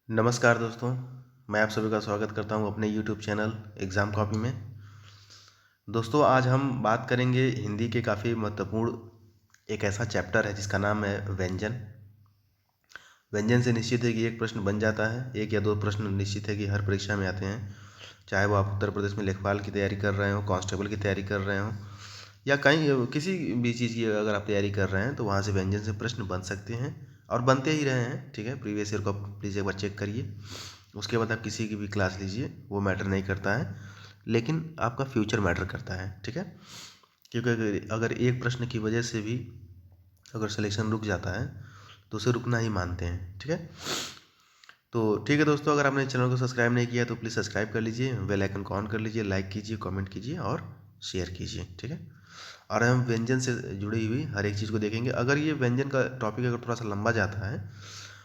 नमस्कार दोस्तों, मैं आप सभी का स्वागत करता हूं अपने YouTube चैनल एग्ज़ाम कॉपी में। दोस्तों, आज हम बात करेंगे हिंदी के काफ़ी महत्वपूर्ण एक ऐसा चैप्टर है जिसका नाम है व्यंजन। व्यंजन से निश्चित है कि एक प्रश्न बन जाता है, एक या दो प्रश्न निश्चित है कि हर परीक्षा में आते हैं। चाहे वो आप उत्तर प्रदेश में लेखपाल की तैयारी कर रहे हो, कांस्टेबल की तैयारी कर रहे हो या कहीं किसी भी चीज़ की अगर आप तैयारी कर रहे हैं तो वहाँ से व्यंजन से प्रश्न बन सकते हैं और बनते ही रहे हैं। ठीक है, प्रीवियस ईयर को आप प्लीज़ एक बार चेक करिए। उसके बाद आप किसी की भी क्लास लीजिए, वो मैटर नहीं करता है, लेकिन आपका फ्यूचर मैटर करता है। ठीक है, क्योंकि अगर एक प्रश्न की वजह से भी अगर सिलेक्शन रुक जाता है तो उसे रुकना ही मानते हैं। ठीक है, तो ठीक है दोस्तों, अगर आपने चैनल को सब्सक्राइब नहीं किया तो प्लीज़ सब्सक्राइब कर लीजिए, बेल आइकन को ऑन कर लीजिए, लाइक कीजिए, कमेंट कीजिए और शेयर कीजिए। ठीक है, और हम व्यंजन से जुड़ी हुई हर एक चीज़ को देखेंगे। अगर ये व्यंजन का टॉपिक अगर थोड़ा सा लंबा जाता है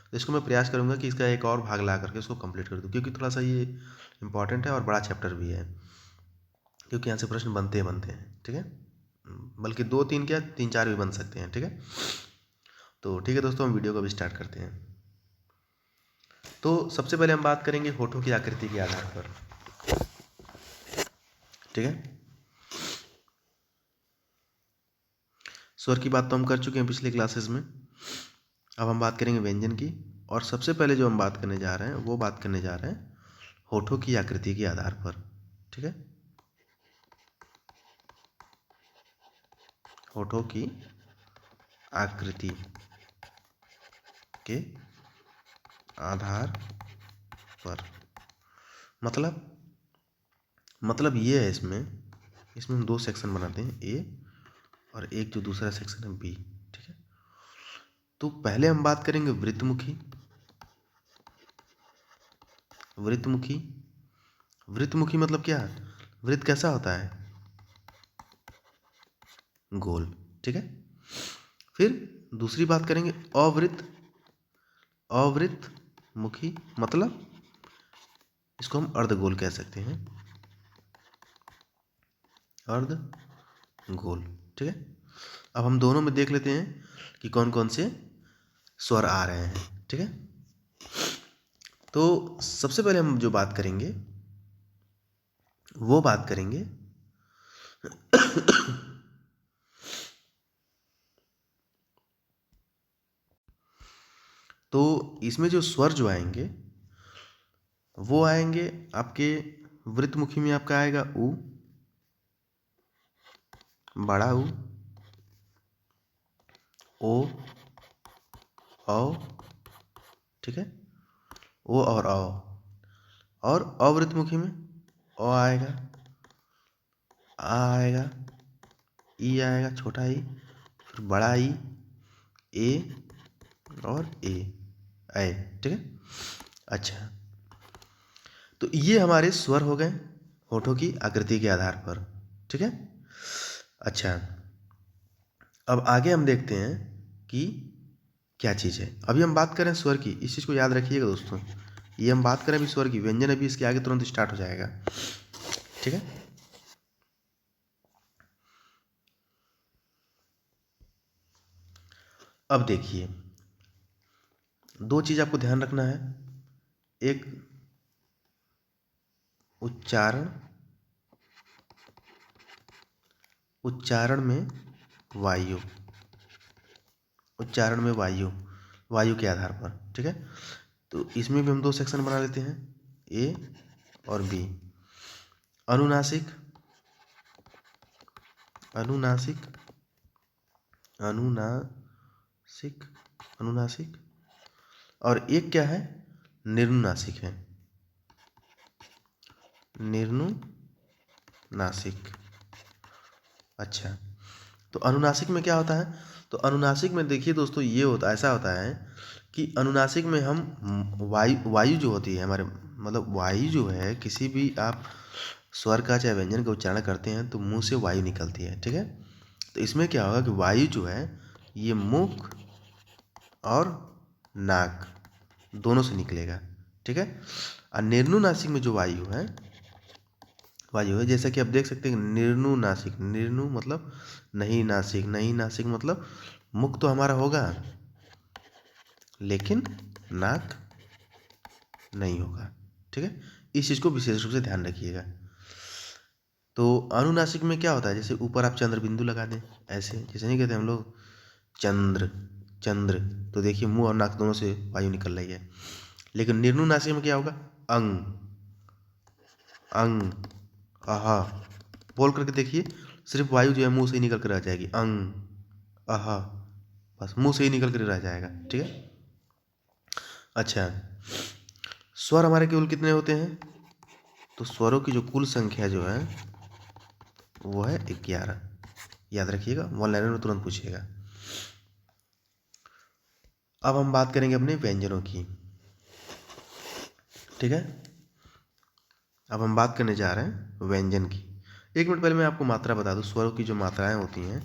तो इसको मैं प्रयास करूँगा कि इसका एक और भाग ला करके उसको कंप्लीट कर दूँ, क्योंकि थोड़ा सा ये इंपॉर्टेंट है और बड़ा चैप्टर भी है, क्योंकि यहाँ से प्रश्न बनते हैं। ठीक है, बल्कि दो तीन क्या तीन चार भी बन सकते हैं। ठीक है, तो ठीक है दोस्तों, हम वीडियो को अभी स्टार्ट करते हैं। तो सबसे पहले हम बात करेंगे होठों की आकृति के आधार पर। ठीक है, स्वर की बात तो हम कर चुके हैं पिछले क्लासेस में। अब हम बात करेंगे व्यंजन की, और सबसे पहले जो हम बात करने जा रहे हैं वो बात करने जा रहे हैं होठों की आकृति के आधार पर। ठीक है, होठों की आकृति के आधार पर मतलब ये है, इसमें हम दो सेक्शन बनाते हैं, ए और एक जो दूसरा सेक्शन है बी। ठीक है, तो पहले हम बात करेंगे वृत्तमुखी। वृत्तमुखी वृत्तमुखी मतलब क्या? वृत्त कैसा होता है? गोल। ठीक है, फिर दूसरी बात करेंगे अवृत्त। अवृत्त मुखी मतलब इसको हम अर्धगोल कह सकते हैं, अर्धगोल। ठीक है, अब हम दोनों में देख लेते हैं कि कौन कौन से स्वर आ रहे हैं। ठीक है, तो सबसे पहले हम जो बात करेंगे वो बात करेंगे तो इसमें जो स्वर जो आएंगे वो आएंगे आपके वृत्तमुखी में। आपका आएगा उ, बड़ा उ, ओ, औ। ठीक है, ओ और औ। और अवृत्तमुखी में अ आएगा, आ आएगा, ई आएगा, छोटा ई, फिर बड़ा ई, ए और ए। ठीक है, अच्छा, तो ये हमारे स्वर हो गए होठों की आकृति के आधार पर। ठीक है, अच्छा, अब आगे हम देखते हैं कि क्या चीज़ है। अभी हम बात करें स्वर की, इस चीज़ को याद रखिएगा दोस्तों। ये हम बात करें अभी स्वर की, व्यंजन अभी इसके आगे तुरंत स्टार्ट हो जाएगा। ठीक है, अब देखिए, दो चीज़ आपको ध्यान रखना है। एक उच्चारण, उच्चारण में वायु, उच्चारण में वायु, वायु के आधार पर। ठीक है, तो इसमें भी हम दो सेक्शन बना लेते हैं, ए और बी। अनुनासिक, अनुनासिक, अनुनासिक, अनुनासिक, और एक क्या है? निर्नुनासिक है, निर्नुनासिक। अच्छा, तो अनुनासिक में क्या होता है? तो अनुनासिक में देखिए दोस्तों, ये होता ऐसा होता है कि अनुनासिक में हम वायु जो होती है हमारे, मतलब वायु जो है, किसी भी आप स्वर का चाहे व्यंजन का उच्चारण करते हैं तो मुंह से वायु निकलती है। ठीक है, तो इसमें क्या होगा कि वायु जो है ये मुख और नाक दोनों से निकलेगा। ठीक है, और निर्नुनासिक में जो वायु है, जैसा कि आप देख सकते हैं, निर्नुनासिक, निर्नु मतलब नहीं नासिक, नहीं नासिक मतलब मुख तो हमारा होगा लेकिन नाक नहीं होगा। ठीक है, इस चीज़ को विशेष रूप से ध्यान रखिएगा। तो अनुनासिक में क्या होता है, जैसे ऊपर आप चंद्र बिंदु लगा दें ऐसे, जैसे नहीं कहते हम लोग चंद्र चंद्र, तो देखिए मुंह और नाक दोनों से वायु निकल रही है। लेकिन निर्नुनासिक में क्या होगा, अंग अंग आहा, बोल करके देखिए, सिर्फ वायु जो है मुंह से ही निकल कर रह जाएगी, अंग आहा, बस मुंह से ही निकल कर रह जाएगा। ठीक है। अच्छा, स्वर हमारे केवल कितने होते हैं, तो स्वरों की जो कुल संख्या जो है वो है 11। याद रखिएगा, वन लाइनर में तुरंत पूछिएगा। अब हम बात करेंगे अपने व्यंजनों की। ठीक है, अब हम बात करने जा रहे हैं व्यंजन की। एक मिनट पहले मैं आपको मात्रा बता दूं, स्वरों की जो मात्राएं होती हैं,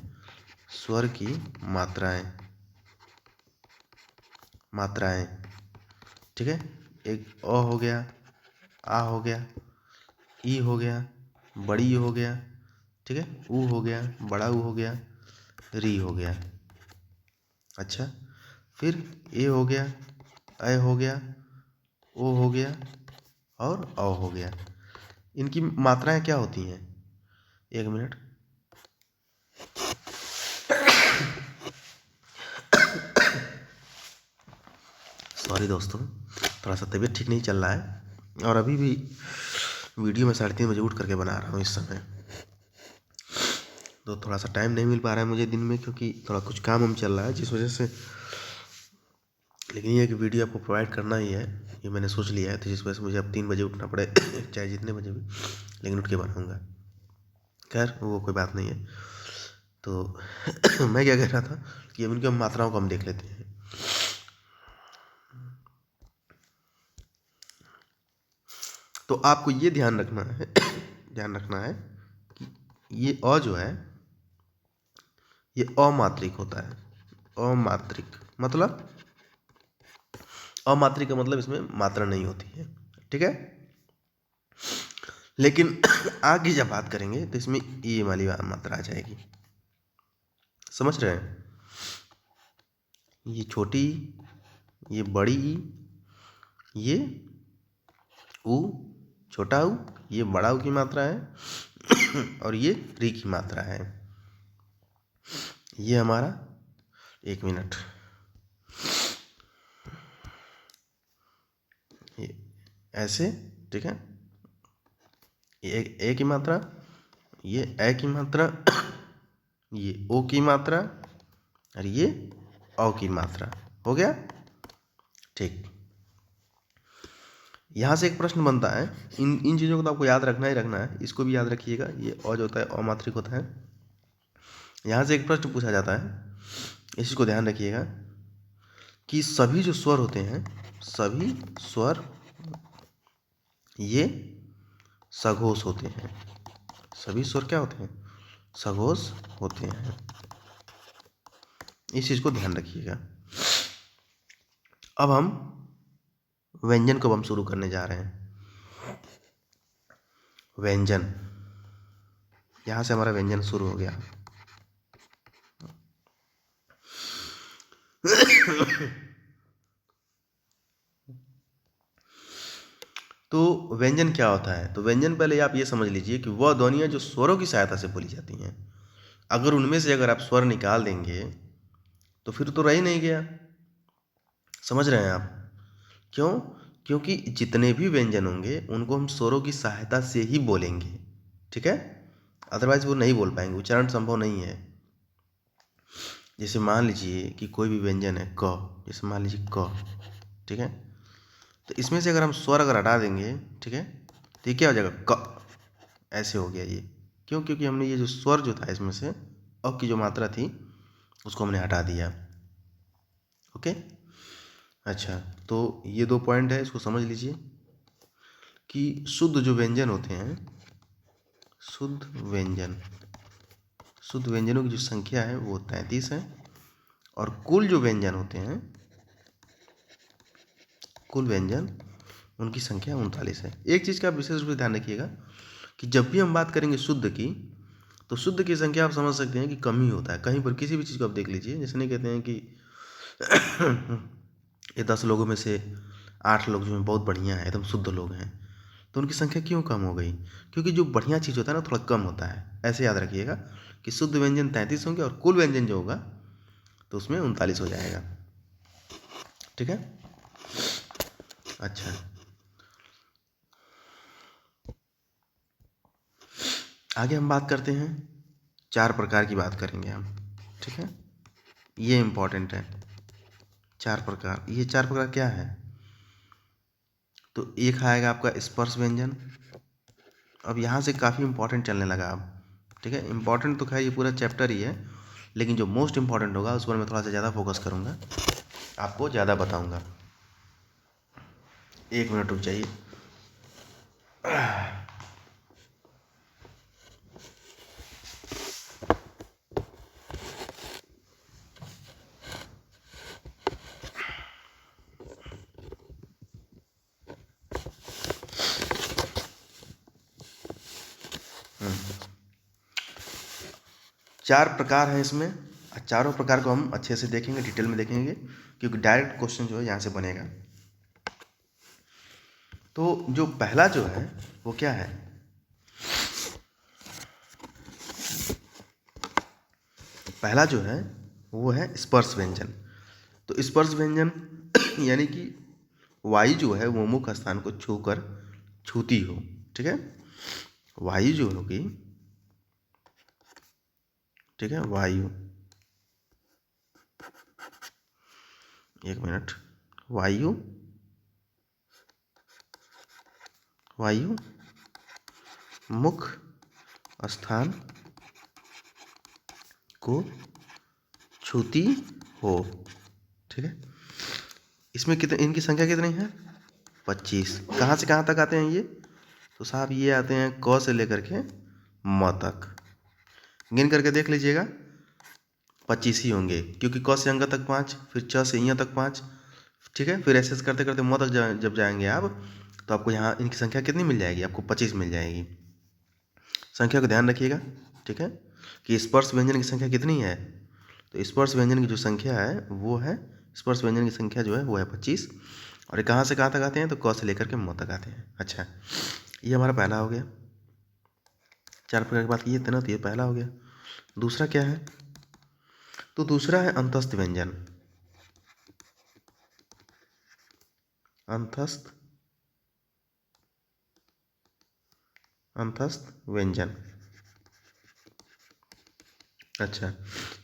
स्वर की मात्राएं मात्राएं ठीक है, एक अ हो गया, आ हो गया, ई हो गया, बड़ी हो गया, ठीक है, ऊ हो गया, बड़ा ऊ हो गया, री हो गया। अच्छा, फिर ए हो गया, ऐ हो गया, ओ हो गया और औ हो गया। इनकी मात्राएं क्या होती हैं, एक मिनट। सॉरी दोस्तों, थोड़ा सा तबीयत ठीक नहीं चल रहा है और अभी भी वीडियो में 3:30 बजे उठ करके बना रहा हूँ इस समय, तो थोड़ा सा टाइम नहीं मिल पा रहा है मुझे दिन में, क्योंकि थोड़ा कुछ काम हम चल रहा है जिस वजह से। लेकिन ये कि वीडियो आपको प्रोवाइड करना ही है, ये मैंने सोच लिया है, तो जिस वजह से मुझे अब 3 बजे उठना पड़े चाहे जितने बजे भी, लेकिन उठ के बनाऊँगा। खैर वो कोई बात नहीं है। तो मैं क्या कह रहा था कि अब इनकी मात्राओं को हम देख लेते हैं। तो आपको ये ध्यान रखना है कि ये अ जो है ये अमात्रिक होता है। अमात्रिक मतलब, अमात्रिक का मतलब इसमें मात्रा नहीं होती है। ठीक है, लेकिन आगे जब बात करेंगे तो इसमें ये वाली मात्रा आ जाएगी, समझ रहे हैं। ये छोटी, ये बड़ी, ये ऊ, छोटा ऊ, ये बड़ा ऊ की मात्रा है और ये री की मात्रा है। ये हमारा, एक मिनट, ये ऐसे, ठीक है, ये ए की मात्रा, ये ए की मात्रा, ये ओ की मात्रा और ये औ की मात्रा, हो गया। ठीक, यहाँ से एक प्रश्न बनता है, इन चीज़ों को तो आपको याद रखना ही रखना है, इसको भी याद रखिएगा। ये अ जो होता है अमात्रिक होता है। यहाँ से एक प्रश्न पूछा जाता है, इस चीज़ को ध्यान रखिएगा कि सभी जो स्वर होते हैं, सभी स्वर ये सघोष होते हैं। सभी स्वर क्या होते हैं, सघोष होते हैं। इस चीज़ को ध्यान रखिएगा। अब हम व्यंजन को हम शुरू करने जा रहे हैं। व्यंजन, यहाँ से हमारा व्यंजन शुरू हो गया। तो व्यंजन क्या होता है, तो व्यंजन पहले आप ये समझ लीजिए कि वह ध्वनियाँ जो स्वरों की सहायता से बोली जाती हैं, अगर उनमें से अगर आप स्वर निकाल देंगे तो फिर तो रह ही नहीं गया। समझ रहे हैं आप, क्यों, क्योंकि जितने भी व्यंजन होंगे उनको हम स्वरों की सहायता से ही बोलेंगे। ठीक है, अदरवाइज वो नहीं बोल पाएंगे, उच्चारण संभव नहीं है। जैसे मान लीजिए कि कोई भी व्यंजन है क, जैसे मान लीजिए क, ठीक है, तो इसमें से अगर हम स्वर अगर हटा देंगे, ठीक है, तो ये क्या हो जाएगा, क, ऐसे हो गया ये। क्यों, क्योंकि हमने ये जो स्वर जो था इसमें से अ की जो मात्रा थी उसको हमने हटा दिया। ओके, अच्छा, तो ये 2 पॉइंट है, इसको समझ लीजिए कि शुद्ध जो व्यंजन होते हैं, शुद्ध व्यंजनों की जो संख्या है वो 33 है, और कुल जो व्यंजन होते हैं, कुल व्यंजन उनकी संख्या 39 है। एक चीज़ का विशेष रूप से ध्यान रखिएगा कि जब भी हम बात करेंगे शुद्ध की, तो शुद्ध की संख्या आप समझ सकते हैं कि कम ही होता है। कहीं पर किसी भी चीज़ को आप देख लीजिए, जैसे नहीं कहते हैं कि ये 10 लोगों में से 8 लोग जो हैं बहुत बढ़िया हैं, एकदम शुद्ध लोग हैं, तो उनकी संख्या क्यों कम हो गई? क्योंकि जो बढ़िया चीज़ होता है ना थोड़ा कम होता है। ऐसे याद रखिएगा कि शुद्ध व्यंजन 33 होंगे और कुल व्यंजन जो होगा तो उसमें 39 हो जाएगा। ठीक है। अच्छा, आगे हम बात करते हैं, 4 प्रकार की बात करेंगे हम। ठीक है, ये इम्पोर्टेंट है। 4 प्रकार, ये 4 प्रकार क्या है? तो एक आएगा आपका स्पर्श व्यंजन। अब यहाँ से काफ़ी इंपॉर्टेंट चलने लगा अब। ठीक है, इंपॉर्टेंट तो खैर ये पूरा चैप्टर ही है, लेकिन जो मोस्ट इंपॉर्टेंट होगा उस पर मैं थोड़ा सा ज़्यादा फोकस करूँगा, आपको ज़्यादा बताऊँगा। 1 मिनट रुक जाइए। चार प्रकार हैं इसमें, चारों प्रकार को हम अच्छे से देखेंगे, डिटेल में देखेंगे, क्योंकि डायरेक्ट क्वेश्चन जो है यहाँ से बनेगा। तो जो पहला जो है वो क्या है? पहला जो है वो है स्पर्श व्यंजन। तो स्पर्श व्यंजन यानी कि वायु जो है वो मुख स्थान को छूकर छूती हो। ठीक है, वायु जो होगी, ठीक है, वायु, 1 मिनट, वायु, वायु मुख स्थान को छूती हो। ठीक है, इसमें कितने, इनकी संख्या कितनी है? 25। कहाँ से कहाँ तक आते हैं ये? तो साहब ये आते हैं क से लेकर के म तक। गिन करके देख लीजिएगा, 25 ही होंगे, क्योंकि क से अंग तक 5, फिर च से इ तक 5। ठीक है, फिर ऐसे करते करते म तक जब जाएंगे आप, तो आपको यहाँ इनकी संख्या कितनी मिल जाएगी? आपको 25 मिल जाएगी। संख्या को ध्यान रखिएगा। ठीक है, कि स्पर्श व्यंजन की संख्या कितनी है? तो स्पर्श व्यंजन की जो संख्या है वो है, स्पर्श व्यंजन की संख्या जो है वो है 25। और ये कहाँ से कहाँ तक आते हैं? तो क से लेकर के म तक आते हैं। अच्छा, ये हमारा पहला हो गया। 4 प्रकार की बात की है ना, तो ये पहला हो गया। दूसरा क्या है? तो दूसरा है अंतस्थ व्यंजन। अंतस्थ, अंतस्थ व्यंजन। अच्छा,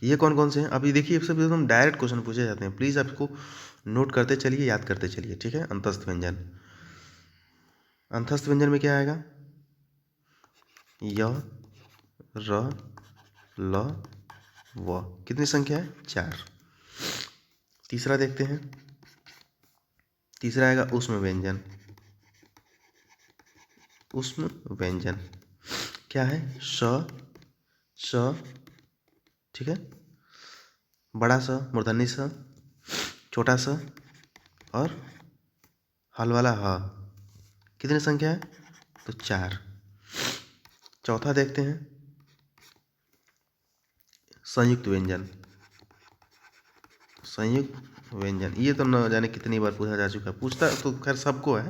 ये कौन कौन से हैं? अभी देखिए, सब एकदम डायरेक्ट क्वेश्चन पूछे जाते हैं, प्लीज़ आपको नोट करते चलिए, याद करते चलिए। ठीक है, अंतस्थ व्यंजन। अंतस्थ व्यंजन में क्या आएगा? य, र, ल, व। कितनी संख्या है? 4। तीसरा देखते हैं, तीसरा आएगा ऊष्म व्यंजन। ऊष्म व्यंजन क्या है? श, श, ठीक है, बड़ा स, मूर्धन्य स, छोटा स और हल वाला ह। कितनी संख्या है? तो 4। चौथा देखते हैं, संयुक्त व्यंजन। संयुक्त व्यंजन, ये तो न जाने कितनी बार पूछा जा चुका है, पूछता तो खैर सबको है,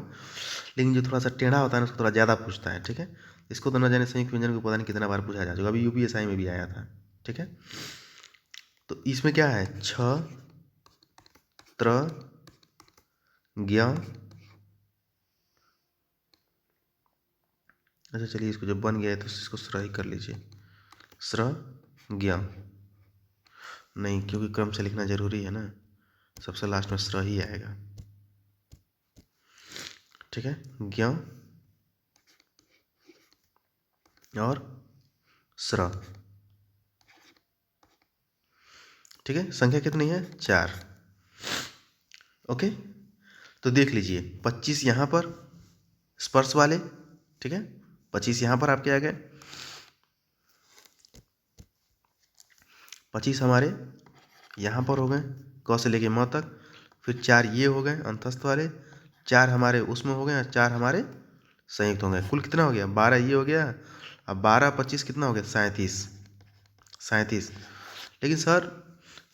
लेकिन जो थोड़ा सा टेढ़ा होता है ना उसको थोड़ा ज़्यादा पूछता है। ठीक है, इसको तो न जाने संयुक्त व्यंजन को पता नहीं कितना बार पूछा जा चुका, अभी यूपीएसआई में भी आया था। ठीक है, तो इसमें क्या है? छ, त्र, ज्ञ। अच्छा चलिए, इसको जब बन गया है तो इसको स्र ही कर लीजिए। स्र, ज्ञ नहीं, क्योंकि क्रम से लिखना जरूरी है ना, सबसे लास्ट में स्र ही आएगा। ठीक है, ज्ञ और स्र। ठीक है, संख्या कितनी है? 4। ओके, तो देख लीजिए, 25 यहाँ पर स्पर्श वाले। ठीक है, 25 यहाँ पर आपके आ गए, 25 हमारे यहाँ पर हो गए क से लेके म तक, फिर 4 ये हो गए अंतस्थ वाले, 4 हमारे उसमें हो गए और 4 हमारे संयुक्त हो गए। कुल कितना हो गया? 12 ये हो गया। अब 12 25 कितना हो गया? 37। 37। लेकिन सर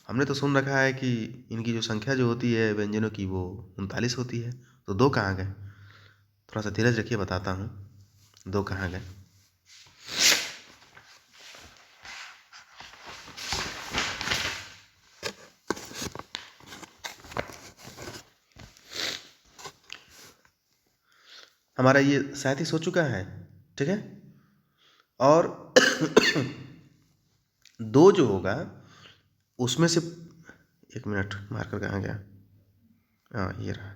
हमने तो सुन रखा है कि इनकी जो संख्या जो होती है व्यंजनों की वो 39 होती है। तो 2 कहाँ गए? थोड़ा सा धीरज रखिए, बताता हूँ 2 कहाँ गए। हमारा ये 37 हो चुका है, ठीक है। और 2 जो होगा उसमें से, 1 मिनट, मार्कर कहाँ गया? हाँ ये रहा,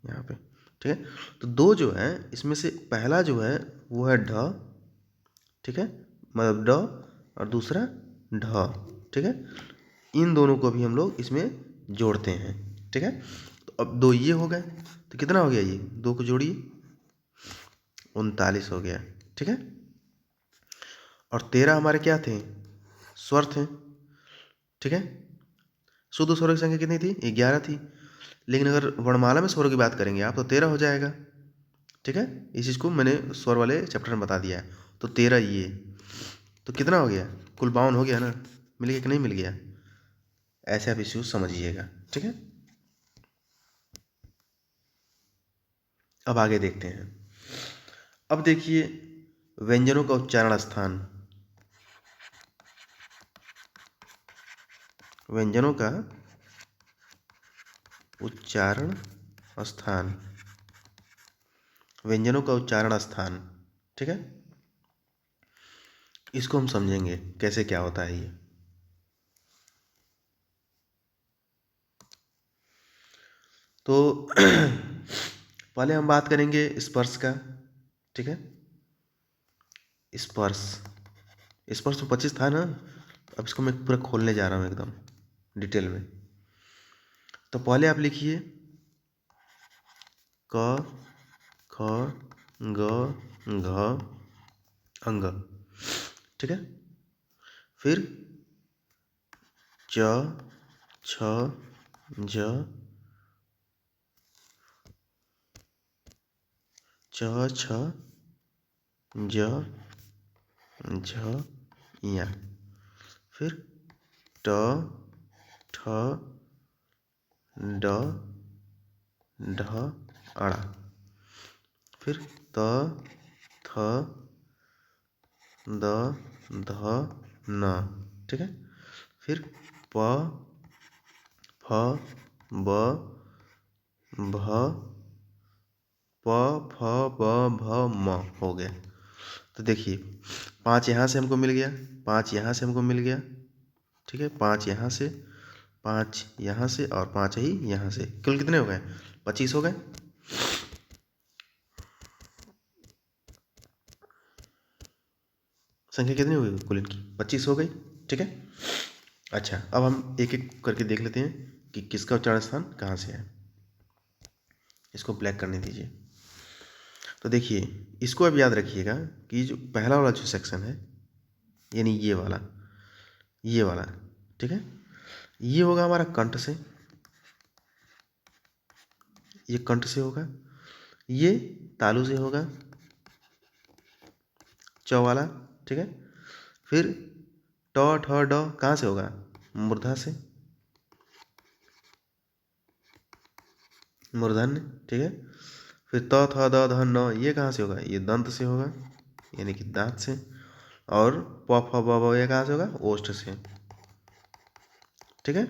यहाँ पे, ठीक है। तो 2 जो है इसमें से पहला जो है वो है ढ, ठीक है, मतलब ड, और दूसरा ढ, ठीक है। इन दोनों को भी हम लोग इसमें जोड़ते हैं, ठीक है। तो अब 2 ये हो गए, तो कितना हो गया? ये 2 को जोड़िए, 39 हो गया, ठीक है। और 13 हमारे क्या थे? स्वर थे, ठीक है। शुद्ध स्वरों की संख्या कितनी थी? 11 थी। लेकिन अगर वर्णमाला में स्वरों की बात करेंगे आप तो 13 हो जाएगा, ठीक है। इस चीज़ को मैंने स्वर वाले चैप्टर में बता दिया है। तो 13 ये, तो कितना हो गया? कुल 52 हो गया ना? मिल गया कि नहीं मिल गया? ऐसे आप इश्यूज समझिएगा, ठीक है। अब आगे देखते हैं। अब देखिए व्यंजनों का उच्चारण स्थान। व्यंजनों का उच्चारण स्थान, व्यंजनों का उच्चारण स्थान, ठीक है। इसको हम समझेंगे कैसे क्या होता है ये। तो पहले हम बात करेंगे स्पर्श का, ठीक है। स्पर्श, स्पर्श तो 25 था ना। अब इसको मैं पूरा खोलने जा रहा हूँ एकदम डिटेल में। तो पहले आप लिखिए क, ख, ग, घ, अंग, ठीक है। फिर च, छ, ज, च, छ, ज, झ, या। फिर ट, ठ, ड, ढ, अड़ा। फिर त, थ, द, ध, न, ठीक है। फिर प, फ, ब, भ, प, फ, ब, भ, म हो गया। तो देखिए 5 यहाँ से हमको मिल गया, 5 यहाँ से हमको मिल गया, ठीक है। 5 यहाँ से, 5 यहाँ से, और 5 ही यहाँ से। कुल कितने हो गए? 25 हो गए। संख्या कितनी हो गई कुल इनकी? 25 हो गई, ठीक है। अच्छा अब हम एक एक करके देख लेते हैं कि किसका उच्चारण स्थान कहाँ से है। इसको ब्लैक करने दीजिए। तो देखिए इसको अब याद रखिएगा कि जो पहला वाला जो सेक्शन है, यानी ये वाला, ठीक है, ये होगा हमारा कंठ से, ये कंठ से होगा। ये तालु से होगा, च वाला, ठीक है। फिर ट, ठ, ड कहाँ से होगा? मूर्धा से, मूर्धन्य, ठीक है। फिर त, थ, द, ध, न ये कहाँ से होगा? ये दंत से होगा, यानी कि दांत से। और प, फ, ब, भ ये कहाँ से होगा? ओष्ठ से, ठीक है।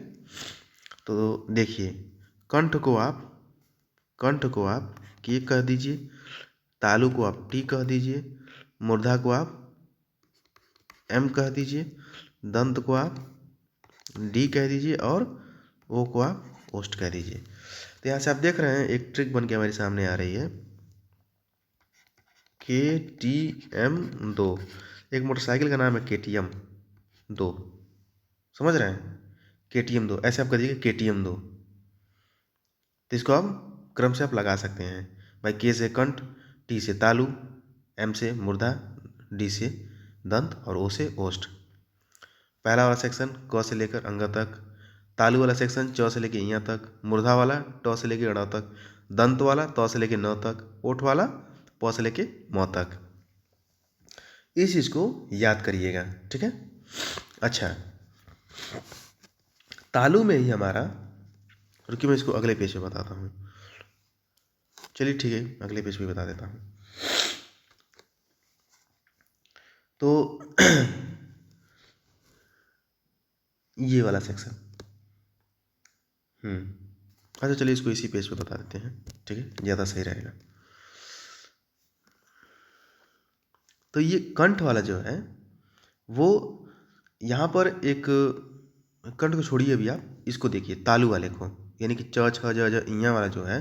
तो देखिए कंठ को आप के कह दीजिए, तालु को आप टी कह दीजिए, मूर्धा को आप एम कह दीजिए, दंत को आप डी कह दीजिए, और ओ को आप ओष्ठ कह दीजिए। तो यहाँ से आप देख रहे हैं एक ट्रिक बन के हमारे सामने आ रही है, KTM 2। एक मोटरसाइकिल का नाम है KTM 2, समझ रहे हैं? KTM 2 ऐसे आप कह दीजिए KTM 2। तो इसको आप क्रम से आप लगा सकते हैं भाई। के से कंठ, टी से तालु, एम से मूर्धा, डी से दंत, और ओ से ओष्ठ। पहला वाला सेक्शन क से लेकर अंग तक, तालु वाला सेक्शन च से लेकर यहाँ तक, मूर्धा वाला ट से लेकर अड़ तक, दंत वाला त से लेकर न तक, ओठ वाला प से लेकर म तक। इस चीज़ को याद करिएगा, ठीक है। अच्छा तालु में ही हमारा, रुकिए मैं इसको अगले पेज पे बताता हूँ। चलिए ठीक है, अगले पेज पे बता देता हूँ। तो ये वाला सेक्शन, अच्छा चलिए इसको इसी पेज पे बता देते हैं, ठीक है, ज़्यादा सही रहेगा। तो ये कंठ वाला जो है वो यहाँ पर एक, कंठ को छोड़िए अभी, आप इसको देखिए तालु वाले को, यानी कि च छ ज ज इया वाला जो है,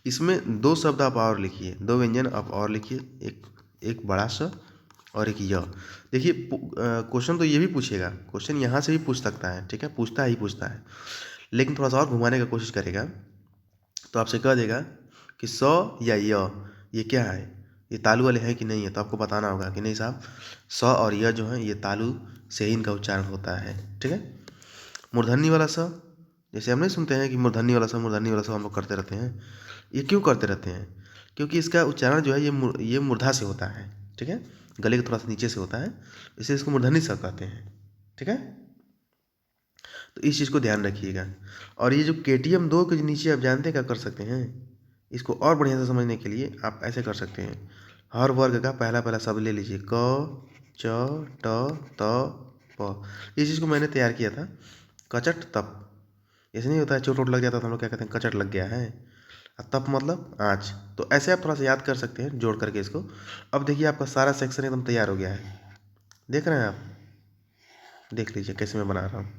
इसमें दो शब्द आप और लिखिए, दो व्यंजन आप और लिखिए, एक बड़ा सा और एक य। देखिए क्वेश्चन तो ये भी पूछेगा, क्वेश्चन यहाँ से भी पूछ सकता है, ठीक है, पूछता है, लेकिन थोड़ा सा और घुमाने का कोशिश करेगा तो आपसे कह देगा कि स या य ये क्या है, ये तालु वाले हैं कि नहीं है। तो आपको बताना होगा कि नहीं साहब, स और य जो है ये तालु से ही इनका उच्चारण होता है, ठीक है। मूर्धन्य वाला स, जैसे हम नहीं सुनते हैं कि मूर्धन्य वाला स हम लोग करते रहते हैं, ये क्यों करते रहते हैं, क्योंकि इसका उच्चारण जो है ये मूर्धा से होता है, ठीक है, गले के थोड़ा सा नीचे से होता है, इसलिए इसको मूर्धन्य स कहते हैं, ठीक है। तो इस चीज़ को ध्यान रखिएगा। और ये जो KTM 2 के नीचे आप जानते हैं क्या कर सकते हैं, इसको और बढ़िया से समझने के लिए आप ऐसे कर सकते हैं, हर वर्ग का पहला शब्द ले लीजिए, क च ट त प। इस चीज़ को मैंने तैयार किया था, कचट तप। ऐसे नहीं होता है, चोट लग जाता था हम लोग क्या कहते हैं, कचट लग गया है, तप मतलब आँच। तो ऐसे आप थोड़ा सा याद कर सकते हैं जोड़ करके इसको। अब देखिए आपका सारा सेक्शन एकदम तैयार हो गया है, देख रहे हैं आप, देख लीजिए कैसे मैं बना रहा हूँ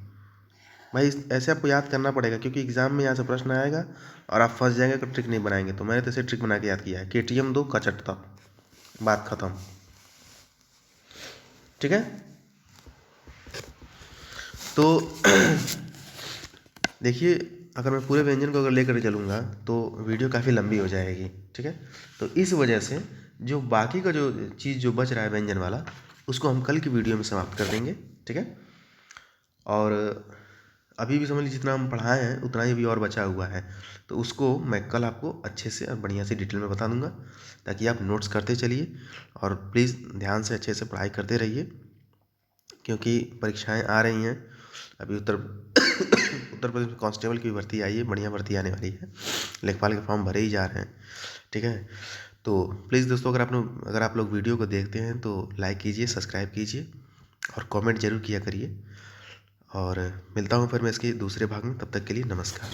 भाई। ऐसे आपको याद करना पड़ेगा, क्योंकि एग्जाम में यहाँ से प्रश्न आएगा और आप फंस जाएंगे अगर ट्रिक नहीं बनाएंगे। तो मैंने तो ऐसे ट्रिक बना के याद किया है, KTM 2 कचट तप, बात खत्म, ठीक है। तो देखिए अगर मैं पूरे व्यंजन को अगर लेकर चलूँगा तो वीडियो काफ़ी लंबी हो जाएगी, ठीक है। तो इस वजह से जो बाकी का जो चीज़ जो बच रहा है व्यंजन वाला, उसको हम कल की वीडियो में समाप्त कर देंगे, ठीक है। और अभी भी समझ लीजिए जितना हम पढ़ाए हैं उतना ही अभी और बचा हुआ है, तो उसको मैं कल आपको अच्छे से और बढ़िया से डिटेल में बता दूंगा, ताकि आप नोट्स करते चलिए और प्लीज़ ध्यान से अच्छे से पढ़ाई करते रहिए, क्योंकि परीक्षाएं आ रही हैं। अभी उत्तर प्रदेश में कांस्टेबल की भर्ती आई है, बढ़िया भर्ती आने वाली है, लेखपाल के फॉर्म भरे ही जा रहे हैं, ठीक है। तो प्लीज़ दोस्तों, अगर आप लोग वीडियो को देखते हैं तो लाइक कीजिए, सब्सक्राइब कीजिए और कमेंट जरूर किया करिए। और मिलता हूँ फिर मैं इसके दूसरे भाग में, तब तक के लिए नमस्कार।